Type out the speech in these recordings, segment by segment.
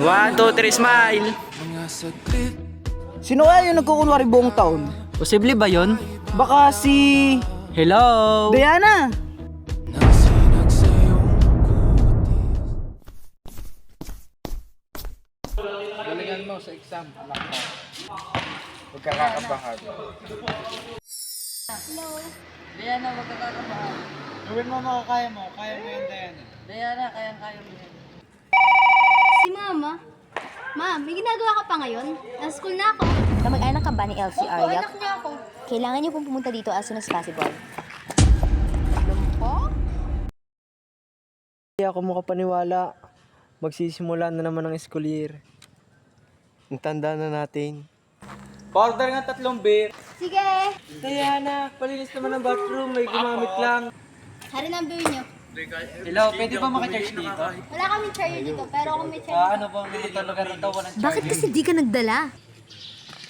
1, 2, 3, smile! Sino kaya yung nagkukunwari buong taon? Posible ba yun? Baka si... Hello? Diana! Galingan mo sa exam. Huwag ka kakabahan. Diana, wag ka kakabahan. Gawin mo mga kaya mo. Kaya mo yun, Diana. Diana, kayang-kaya mo yan. Si Mama? Ma, may ginagawa ka pa ngayon? Nasa school na ako. Kamag-anak ka ba ni Elsie Opo, Aryak? anak niya ako. Kailangan niyo pong pumunta dito as soon as possible. Hindi ako makapaniwala. Magsisimula na naman ang school year. Ang tanda na natin. Order nga 3 beer. Sige! Diana, palinis naman ang bathroom. May gumamit lang. Hari ng beer niyo. Hello, pwede ba makicharge dito? Wala kaming charger dito, pero kung may charger... Ano bang naman lugar na daw walang Bakit kasi di ka nagdala?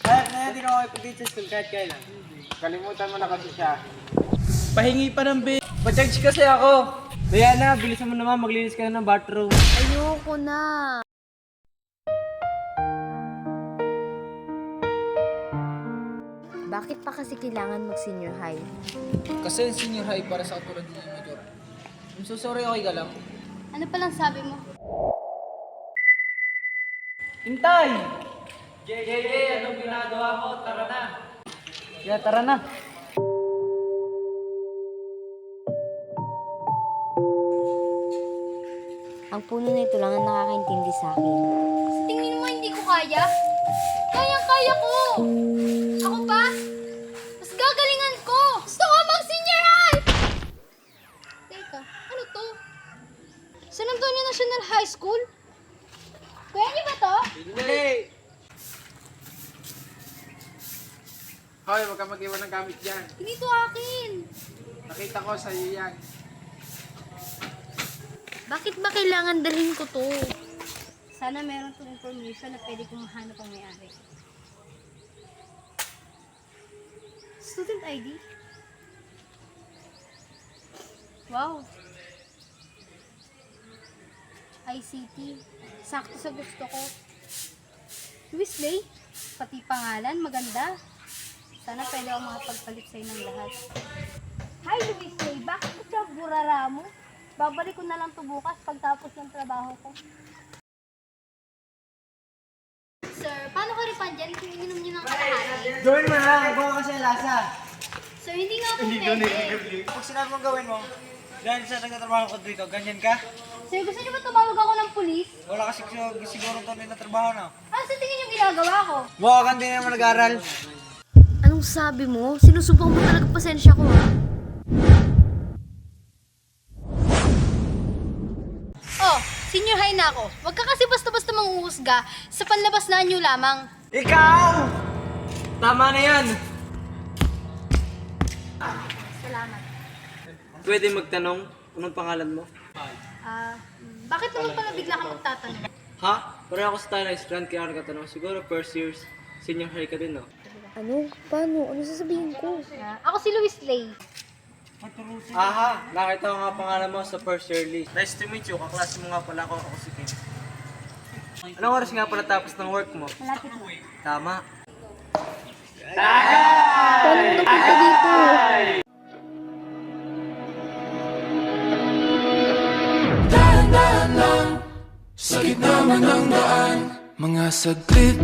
Kahit na yan, di na ako ipagdito sa school kahit kailan. Kalimutan mo na kasi siya. Pahingi pa ng beer. Pa-charge kasi ako. Diana, bilisan mo naman. Maglinis ka na ng bathroom. Ayoko na. Bakit pa kasi kailangan mag-senior high? Kasi senior high para sa katulad ni Major. I'm so sorry, okay ka lang? Ano palang sabi mo? Hintay! JJ, anong ginagawa mo? Tara na. Kaya tara na. Ang puno na ito lang ang nakakaintindi sa akin. Sa tingin mo hindi ko kaya? Kayang-kaya ko! Ako pa? Mas gagalingan ko! Gusto ko mag-senior high! Teka, ano to? San Antonio National High School? Kuya niyo ba to? Hindi! Hoy, huwag ka mag-iwan ng gamit dyan. Hindi to akin! Nakita ko sa iyo yan. Bakit ba kailangan dalhin ko to? Sana meron tong information na pwede kong mahanap ang may-ari. Student ID? Wow! ICT. Sakto sa gusto ko. Weasley? Pati pangalan, maganda. Sana pwede ako makapagpalit sa'yo ng lahat. Hi, Weasley! Bakit ko siya burara mo? Babalik ko na lang to bukas pagtapos ng trabaho ko. Sir, paano ko ripan dyan kung ininom niyo ng kalahati? Gawin mo na. Gawa kasi ang lasa. Sir, hindi nga po pwede. Pag sinabi mong gawin mo, dahil sa nagtatrabaho ko dito, ganyan ka? Sir, gusto niyo ba tumawag ako ng pulis? Wala kasi siguro tunay na trabaho na. Ano sa tingin yung ginagawa ko? Mukha kang di naman nag-aral. Anong sabi mo? Sinusubukan mo talaga pasensya ko ha? Oh, senior high na ako. Huwag ka kasi basta-basta manghuhusga sa panlabas na anyo lamang. Ikaw! Tama na yan. Salamat. Pwede magtanong, anong pangalan mo? Bakit naman pala bigla ka magtatanong? Ha? Parang ako sa Thailand Strand, kaya ako nagtatanong. Siguro first years, senior high ka din, no? Ano? Paano? Ano sasabihin ko? Ako si Luis Lay. Aha, nakita ko nga pangalan mo sa first year list. Nice to meet you, kaklase mo nga pala ako si Kim. Anong oras nga pala tapos ng work mo? Malapit na. Tama. Paano napunta dito? Sa gitna man ng daan, mga saglit